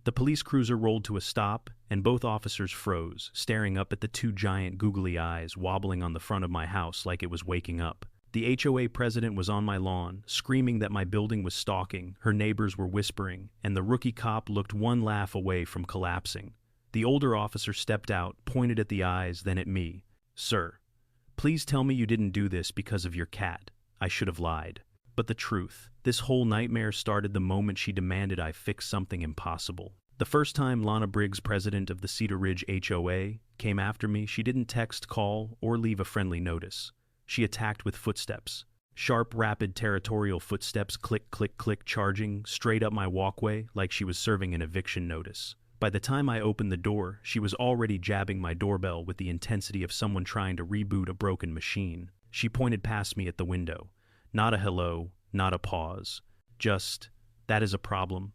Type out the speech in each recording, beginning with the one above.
The police cruiser rolled to a stop, and both officers froze, staring up at the two giant googly eyes wobbling on the front of my house like it was waking up. The HOA president was on my lawn, screaming that my building was stalking, her neighbors were whispering, and the rookie cop looked one laugh away from collapsing. The older officer stepped out, pointed at the eyes, then at me. "Sir, please tell me you didn't do this because of your cat." I should have lied. But the truth, this whole nightmare started the moment she demanded I fix something impossible. The first time Lana Briggs, president of the Cedar Ridge HOA, came after me, she didn't text, call, or leave a friendly notice. She attacked with footsteps. Sharp, rapid, territorial footsteps, click, click, click, charging straight up my walkway like she was serving an eviction notice. By the time I opened the door, she was already jabbing my doorbell with the intensity of someone trying to reboot a broken machine. She pointed past me at the window. Not a hello, not a pause. Just, "That is a problem."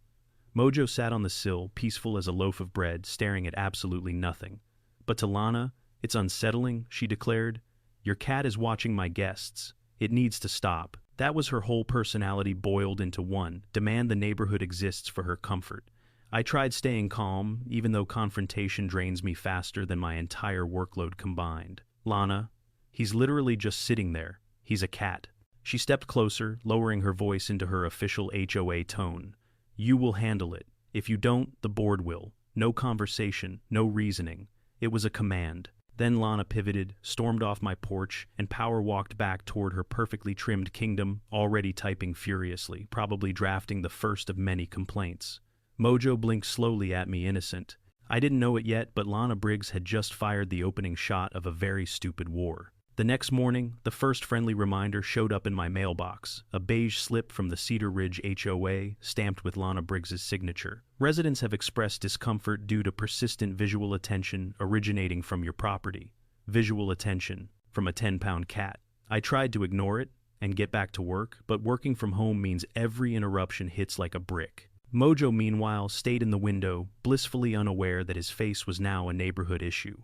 Mojo sat on the sill, peaceful as a loaf of bread, staring at absolutely nothing. "But to Lana, it's unsettling," she declared. "Your cat is watching my guests. It needs to stop." That was her whole personality boiled into one: demand the neighborhood exists for her comfort. I tried staying calm, even though confrontation drains me faster than my entire workload combined. "Lana, he's literally just sitting there. He's a cat." She stepped closer, lowering her voice into her official HOA tone. "You will handle it. If you don't, the board will. No conversation, no reasoning." It was a command. Then Lana pivoted, stormed off my porch, and power walked back toward her perfectly trimmed kingdom, already typing furiously, probably drafting the first of many complaints. Mojo blinked slowly at me, innocent. I didn't know it yet, but Lana Briggs had just fired the opening shot of a very stupid war. The next morning, the first friendly reminder showed up in my mailbox, a beige slip from the Cedar Ridge HOA, stamped with Lana Briggs's signature. "Residents have expressed discomfort due to persistent visual attention originating from your property." Visual attention from a 10-pound cat. I tried to ignore it and get back to work, but working from home means every interruption hits like a brick. Mojo, meanwhile, stayed in the window, blissfully unaware that his face was now a neighborhood issue.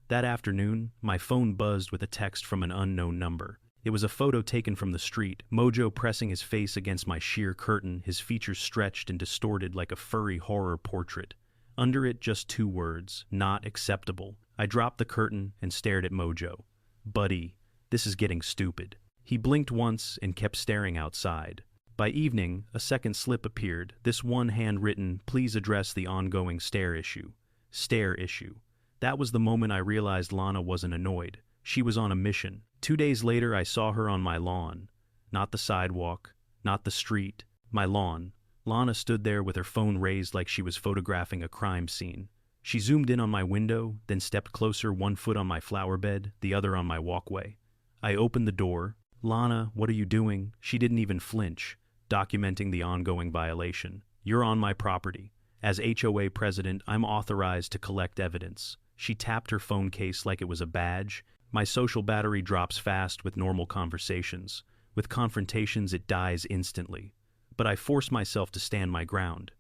That afternoon, my phone buzzed with a text from an unknown number. It was a photo taken from the street, Mojo pressing his face against my sheer curtain, his features stretched and distorted like a furry horror portrait. Under it, just two words: "Not acceptable." I dropped the curtain and stared at Mojo. "Buddy, this is getting stupid." He blinked once and kept staring outside. By evening, a second slip appeared, this one handwritten: "Please address the ongoing stare issue." Stare issue. That was the moment I realized Lana wasn't annoyed. She was on a mission. 2 days later, I saw her on my lawn. Not the sidewalk, not the street, my lawn. Lana stood there with her phone raised like she was photographing a crime scene. She zoomed in on my window, then stepped closer, one foot on my flower bed, the other on my walkway. I opened the door. "Lana, what are you doing?" She didn't even flinch, documenting the ongoing violation. "You're on my property. As HOA president, I'm authorized to collect evidence." She tapped her phone case like it was a badge. My social battery drops fast with normal conversations. With confrontations, it dies instantly. But I force myself to stand my ground.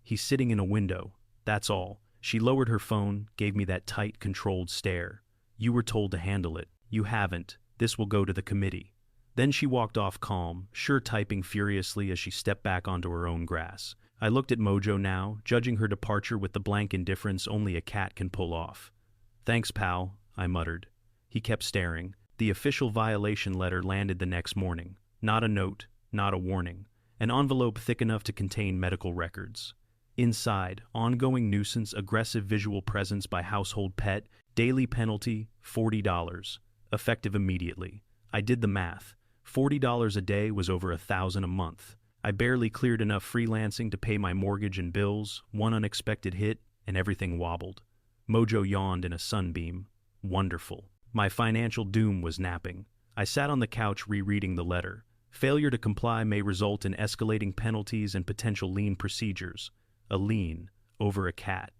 "He's sitting in a window. That's all." She lowered her phone, gave me that tight, controlled stare. "You were told to handle it. You haven't. This will go to the committee." Then she walked off calm, sure typing furiously as she stepped back onto her own grass. I looked at Mojo now, judging her departure with the blank indifference only a cat can pull off. "Thanks, pal," I muttered. He kept staring. The official violation letter landed the next morning. Not a note, not a warning. An envelope thick enough to contain medical records. Inside, ongoing nuisance, aggressive visual presence by household pet, daily penalty, $40. Effective immediately. I did the math. $40 a day was over $1,000 a month. I barely cleared enough freelancing to pay my mortgage and bills. One unexpected hit, and everything wobbled. Mojo yawned in a sunbeam. Wonderful. My financial doom was napping. I sat on the couch rereading the letter. Failure to comply may result in escalating penalties and potential lien procedures. A lien over a cat.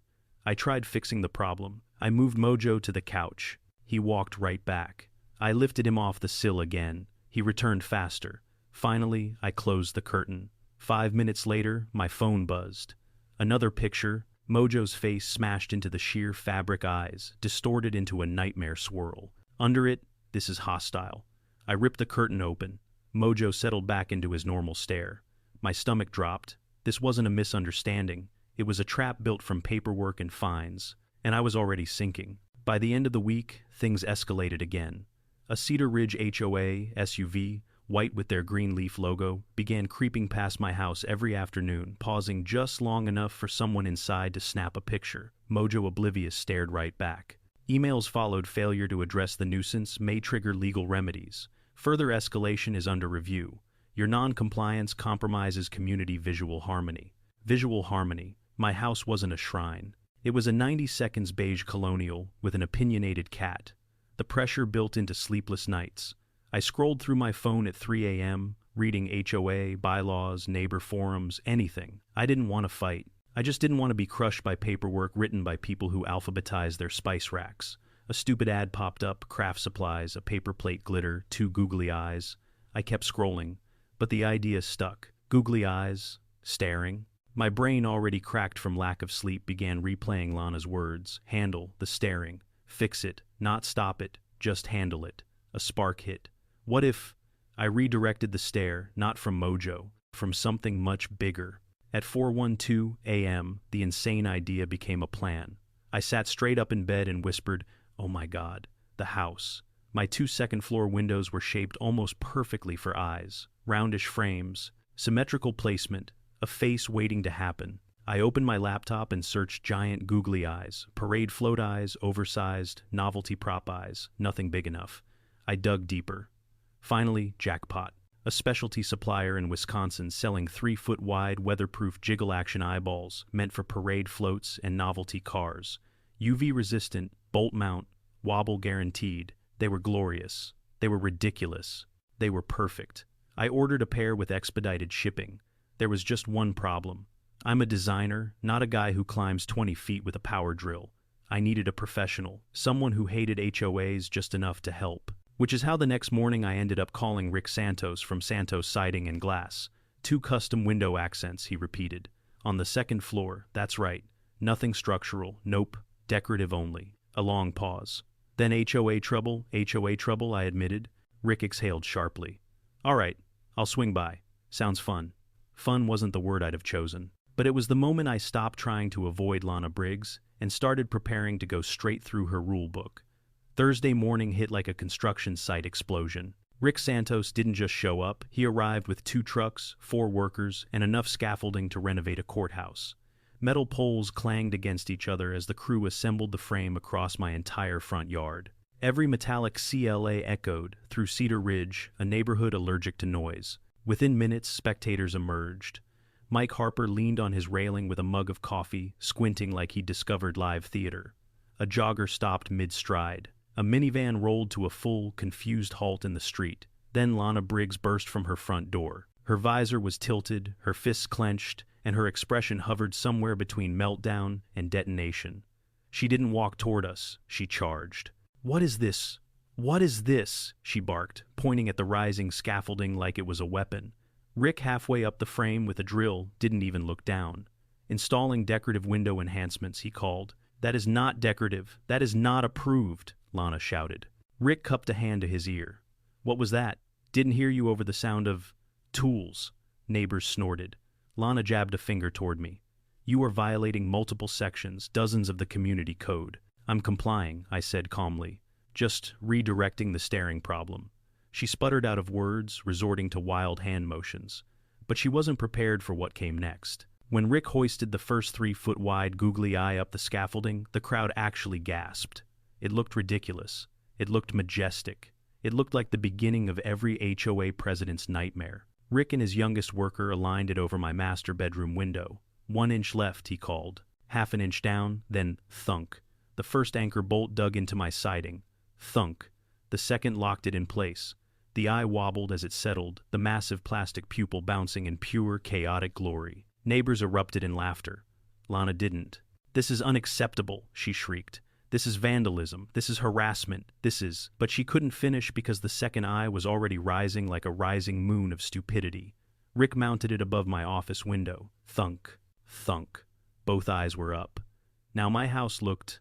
I tried fixing the problem. I moved Mojo to the couch. He walked right back. I lifted him off the sill again. He returned faster. Finally, I closed the curtain. 5 minutes later, my phone buzzed. Another picture, Mojo's face smashed into the sheer fabric eyes, distorted into a nightmare swirl. Under it, "This is hostile." I ripped the curtain open. Mojo settled back into his normal stare. My stomach dropped. This wasn't a misunderstanding. It was a trap built from paperwork and fines, and I was already sinking. By the end of the week, things escalated again. A Cedar Ridge HOA SUV, white with their green leaf logo, began creeping past my house every afternoon, pausing just long enough for someone inside to snap a picture. Mojo oblivious stared right back. Emails followed. Failure to address the nuisance may trigger legal remedies. Further escalation is under review. Your non-compliance compromises community visual harmony. Visual harmony. My house wasn't a shrine. It was a 90 seconds beige colonial with an opinionated cat. The pressure built into sleepless nights. I scrolled through my phone at 3 a.m., reading HOA, bylaws, neighbor forums, anything. I didn't want to fight. I just didn't want to be crushed by paperwork written by people who alphabetize their spice racks. A stupid ad popped up, craft supplies, a paper plate glitter, 2 googly eyes. I kept scrolling, but the idea stuck. Googly eyes, staring. My brain, already cracked from lack of sleep, began replaying Lana's words. Handle the staring. Fix it, not stop it, just handle it. A spark hit. What if I redirected the stare, not from Mojo, from something much bigger? At 4:12 a.m., the insane idea became a plan. I sat straight up in bed and whispered, "Oh my God, the house." My 2 second-floor windows were shaped almost perfectly for eyes. Roundish frames, symmetrical placement, a face waiting to happen. I opened my laptop and searched giant googly eyes, parade float eyes, oversized, novelty prop eyes, nothing big enough. I dug deeper. Finally, jackpot. A specialty supplier in Wisconsin selling 3-foot-wide weatherproof jiggle-action eyeballs meant for parade floats and novelty cars. UV-resistant, bolt mount, wobble guaranteed. They were glorious. They were ridiculous. They were perfect. I ordered a pair with expedited shipping. There was just one problem. I'm a designer, not a guy who climbs 20 feet with a power drill. I needed a professional, someone who hated HOAs just enough to help. Which is how the next morning I ended up calling Rick Santos from Santos Siding and Glass. 2 custom window accents, he repeated. On the 2nd floor, that's right. Nothing structural, nope, decorative only. A long pause. Then HOA trouble, I admitted. Rick exhaled sharply. All right, I'll swing by. Sounds fun. Fun wasn't the word I'd have chosen. But it was the moment I stopped trying to avoid Lana Briggs and started preparing to go straight through her rule book. Thursday morning hit like a construction site explosion. Rick Santos didn't just show up. He arrived with 2 trucks, 4 workers, and enough scaffolding to renovate a courthouse. Metal poles clanged against each other as the crew assembled the frame across my entire front yard. Every metallic CLA echoed through Cedar Ridge, a neighborhood allergic to noise. Within minutes, spectators emerged. Mike Harper leaned on his railing with a mug of coffee, squinting like he'd discovered live theater. A jogger stopped mid-stride. A minivan rolled to a full, confused halt in the street. Then Lana Briggs burst from her front door. Her visor was tilted, her fists clenched, and her expression hovered somewhere between meltdown and detonation. She didn't walk toward us, she charged. "What is this? What is this?" she barked, pointing at the rising scaffolding like it was a weapon. Rick, halfway up the frame with a drill, didn't even look down. "Installing decorative window enhancements," he called. "That is not decorative. That is not approved," Lana shouted. Rick cupped a hand to his ear. "What was that? Didn't hear you over the sound of tools." Neighbors snorted. Lana jabbed a finger toward me. "You are violating multiple sections, dozens of the community code." "I'm complying," I said calmly. "Just redirecting the staring problem." She sputtered out of words, resorting to wild hand motions. But she wasn't prepared for what came next. When Rick hoisted the first 3-foot-wide googly eye up the scaffolding, the crowd actually gasped. It looked ridiculous. It looked majestic. It looked like the beginning of every HOA president's nightmare. Rick and his youngest worker aligned it over my master bedroom window. "1 inch left," he called. Half an inch down, then thunk. The first anchor bolt dug into my siding. Thunk. The second locked it in place. The eye wobbled as it settled, the massive plastic pupil bouncing in pure, chaotic glory. Neighbors erupted in laughter. Lana didn't. "This is unacceptable," she shrieked. "This is vandalism. This is harassment. This is—" But she couldn't finish because the second eye was already rising like a rising moon of stupidity. Rick mounted it above my office window. Thunk. Thunk. Both eyes were up. Now my house looked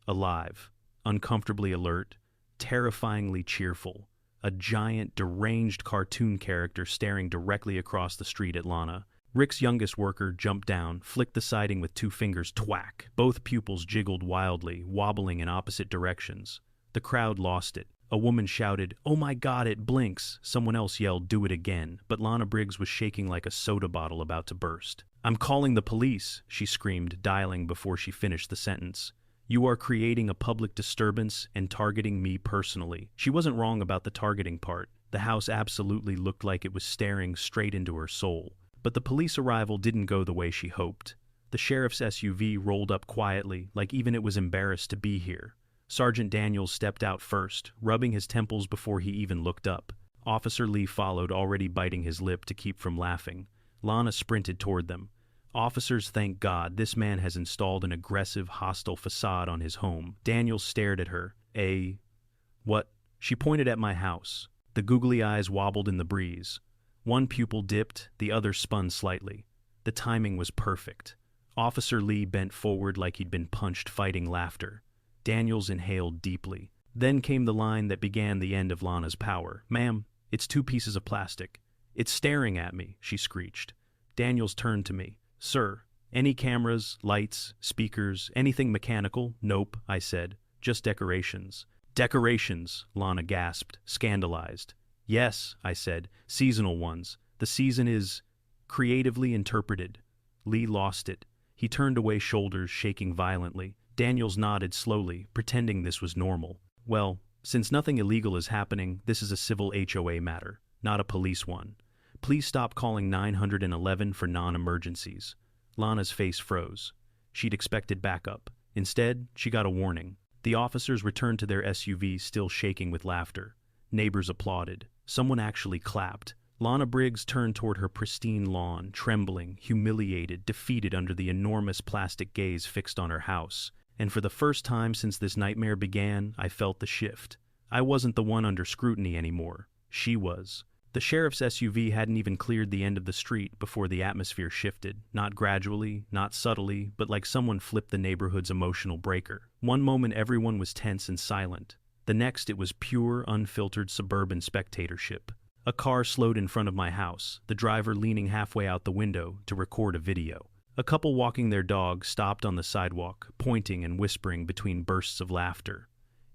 alive, uncomfortably alert, terrifyingly cheerful. A giant, deranged cartoon character staring directly across the street at Lana. Rick's youngest worker jumped down, flicked the siding with 2 fingers, twack. Both pupils jiggled wildly, wobbling in opposite directions. The crowd lost it. A woman shouted, "Oh my God, it blinks!" Someone else yelled, "Do it again!" But Lana Briggs was shaking like a soda bottle about to burst. "I'm calling the police!" she screamed, dialing before she finished the sentence. "You are creating a public disturbance and targeting me personally." She wasn't wrong about the targeting part. The house absolutely looked like it was staring straight into her soul. But the police arrival didn't go the way she hoped. The sheriff's SUV rolled up quietly, like even it was embarrassed to be here. Sergeant Daniels stepped out first, rubbing his temples before he even looked up. Officer Lee followed, already biting his lip to keep from laughing. Lana sprinted toward them. "Officers, thank God, this man has installed an aggressive, hostile facade on his home." Daniels stared at her. What?" She pointed at my house. The googly eyes wobbled in the breeze. One pupil dipped, the other spun slightly. The timing was perfect. Officer Lee bent forward like he'd been punched, fighting laughter. Daniels inhaled deeply. Then came the line that began the end of Lana's power. "Ma'am, it's 2 pieces of plastic." "It's staring at me," she screeched. Daniels turned to me. "Sir, any cameras, lights, speakers, anything mechanical?" "Nope," I said. "Just decorations." "Decorations," Lana gasped, scandalized. "Yes," I said, "seasonal ones. The season is creatively interpreted." Lee lost it. He turned away, shoulders shaking violently. Daniels nodded slowly, pretending this was normal. "Well, since nothing illegal is happening, this is a civil HOA matter, not a police one. Please stop calling 911 for non-emergencies." Lana's face froze. She'd expected backup. Instead, she got a warning. The officers returned to their SUVs, still shaking with laughter. Neighbors applauded. Someone actually clapped. Lana Briggs turned toward her pristine lawn, trembling, humiliated, defeated under the enormous plastic gaze fixed on her house. And for the first time since this nightmare began, I felt the shift. I wasn't the one under scrutiny anymore. She was. The sheriff's SUV hadn't even cleared the end of the street before the atmosphere shifted, not gradually, not subtly, but like someone flipped the neighborhood's emotional breaker. One moment everyone was tense and silent. The next it was pure, unfiltered suburban spectatorship. A car slowed in front of my house, the driver leaning halfway out the window to record a video. A couple walking their dog stopped on the sidewalk, pointing and whispering between bursts of laughter.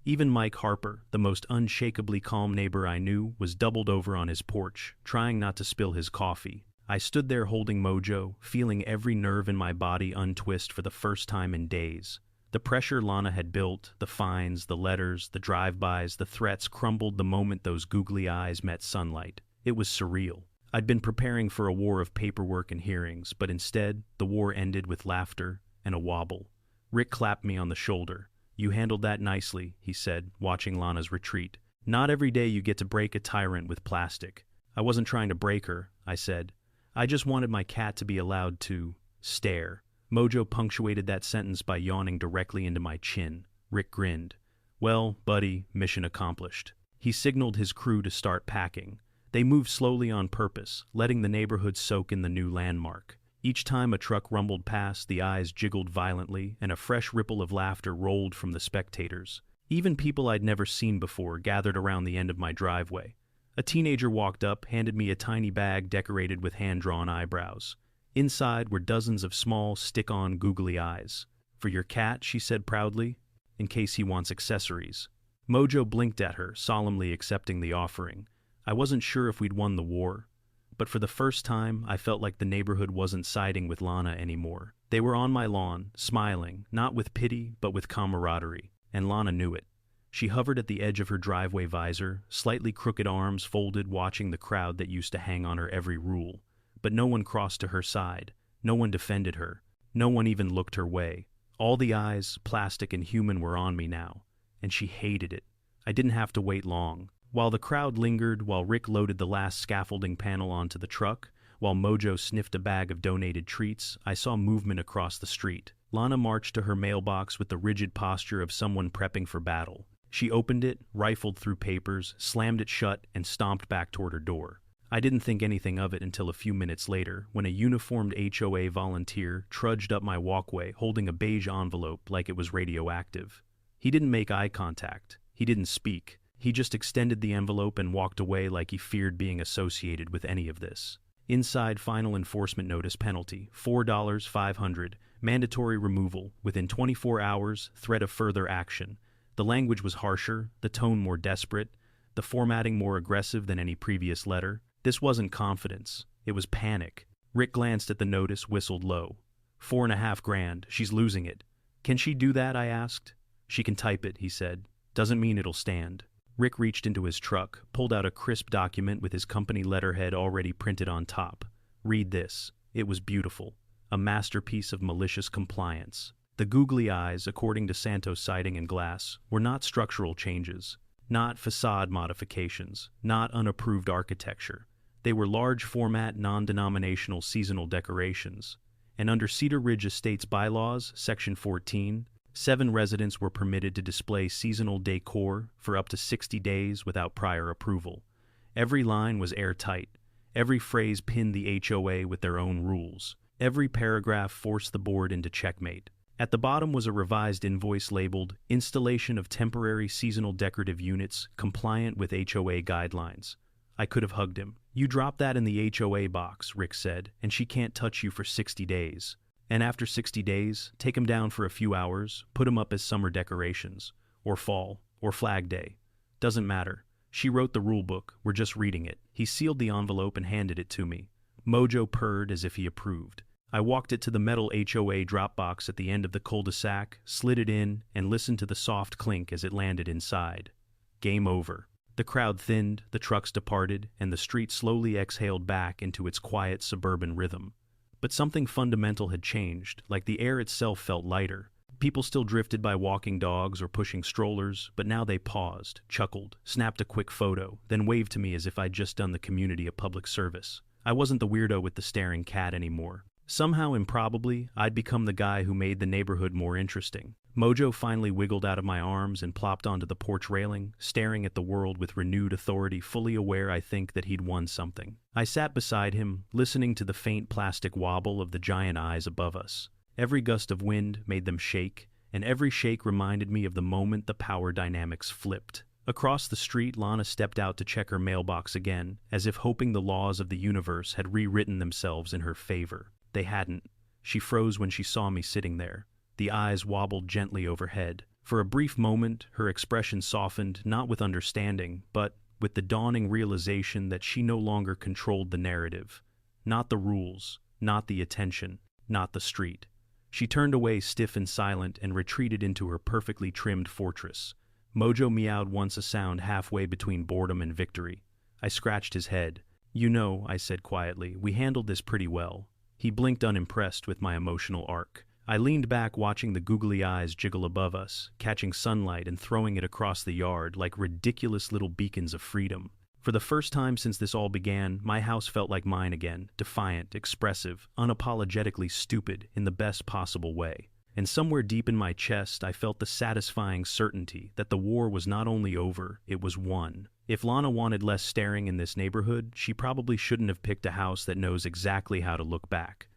Even Mike Harper, the most unshakably calm neighbor I knew, was doubled over on his porch, trying not to spill his coffee. I stood there holding Mojo, feeling every nerve in my body untwist for the first time in days. The pressure Lana had built, the fines, the letters, the drive-bys, the threats crumbled the moment those googly eyes met sunlight. It was surreal. I'd been preparing for a war of paperwork and hearings, but instead, the war ended with laughter and a wobble. Rick clapped me on the shoulder. "You handled that nicely," he said, watching Lana's retreat. "Not every day you get to break a tyrant with plastic." "I wasn't trying to break her," I said. "I just wanted my cat to be allowed to stare." Mojo punctuated that sentence by yawning directly into my chin. Rick grinned. "Well, buddy, mission accomplished." He signaled his crew to start packing. They moved slowly on purpose, letting the neighborhood soak in the new landmark. Each time a truck rumbled past, the eyes jiggled violently, and a fresh ripple of laughter rolled from the spectators. Even people I'd never seen before gathered around the end of my driveway. A teenager walked up, handed me a tiny bag decorated with hand-drawn eyebrows. Inside were dozens of small, stick-on googly eyes. "For your cat," she said proudly, "in case he wants accessories." Mojo blinked at her, solemnly accepting the offering. I wasn't sure if we'd won the war, but for the first time, I felt like the neighborhood wasn't siding with Lana anymore. They were on my lawn, smiling, not with pity, but with camaraderie, and Lana knew it. She hovered at the edge of her driveway visor, slightly crooked arms folded, watching the crowd that used to hang on her every rule. But no one crossed to her side. No one defended her. No one even looked her way. All the eyes, plastic and human, were on me now, and she hated it. I didn't have to wait long. While the crowd lingered, while Rick loaded the last scaffolding panel onto the truck, while Mojo sniffed a bag of donated treats, I saw movement across the street. Lana marched to her mailbox with the rigid posture of someone prepping for battle. She opened it, rifled through papers, slammed it shut, and stomped back toward her door. I didn't think anything of it until a few minutes later, when a uniformed HOA volunteer trudged up my walkway holding a beige envelope like it was radioactive. He didn't make eye contact. He didn't speak. He just extended the envelope and walked away like he feared being associated with any of this. Inside final enforcement notice penalty, $4,500, mandatory removal, within 24 hours, threat of further action. The language was harsher, the tone more desperate, the formatting more aggressive than any previous letter. This wasn't confidence, it was panic. Rick glanced at the notice, whistled low. $4.5 grand, she's losing it. Can she do that, I asked. She can type it, he said. Doesn't mean it'll stand. Rick reached into his truck, pulled out a crisp document with his company letterhead already printed on top. Read this. It was beautiful. A masterpiece of malicious compliance. The googly eyes, according to Santos Siding and Glass, were not structural changes, not facade modifications, not unapproved architecture. They were large-format, non-denominational seasonal decorations. And under Cedar Ridge Estates bylaws, Section 14, 7 residents were permitted to display seasonal decor for up to 60 days without prior approval. Every line was airtight. Every phrase pinned the HOA with their own rules. Every paragraph forced the board into checkmate. At the bottom was a revised invoice labeled, "Installation of temporary seasonal decorative units compliant with HOA guidelines." I could have hugged him. "You drop that in the HOA box," Rick said, "and she can't touch you for 60 days. And after 60 days, take them down for a few hours, put them up as summer decorations, or fall, or Flag Day. Doesn't matter. She wrote the rule book, we're just reading it." He sealed the envelope and handed it to me. Mojo purred as if he approved. I walked it to the metal HOA drop box at the end of the cul-de-sac, slid it in, and listened to the soft clink as it landed inside. Game over. The crowd thinned, the trucks departed, and the street slowly exhaled back into its quiet suburban rhythm. But something fundamental had changed, like the air itself felt lighter. People still drifted by walking dogs or pushing strollers, but now they paused, chuckled, snapped a quick photo, then waved to me as if I'd just done the community a public service. I wasn't the weirdo with the staring cat anymore. Somehow, improbably, I'd become the guy who made the neighborhood more interesting. Mojo finally wiggled out of my arms and plopped onto the porch railing, staring at the world with renewed authority, fully aware, I think, that he'd won something. I sat beside him, listening to the faint plastic wobble of the giant eyes above us. Every gust of wind made them shake, and every shake reminded me of the moment the power dynamics flipped. Across the street, Lana stepped out to check her mailbox again, as if hoping the laws of the universe had rewritten themselves in her favor. They hadn't. She froze when she saw me sitting there. The eyes wobbled gently overhead. For a brief moment, her expression softened, not with understanding, but with the dawning realization that she no longer controlled the narrative. Not the rules, not the attention, not the street. She turned away stiff and silent and retreated into her perfectly trimmed fortress. Mojo meowed once, a sound halfway between boredom and victory. I scratched his head. "You know," I said quietly, "we handled this pretty well." He blinked, unimpressed with my emotional arc. I leaned back, watching the googly eyes jiggle above us, catching sunlight and throwing it across the yard like ridiculous little beacons of freedom. For the first time since this all began, my house felt like mine again, defiant, expressive, unapologetically stupid in the best possible way. And somewhere deep in my chest, I felt the satisfying certainty that the war was not only over, it was won. If Lana wanted less staring in this neighborhood, she probably shouldn't have picked a house that knows exactly how to look back.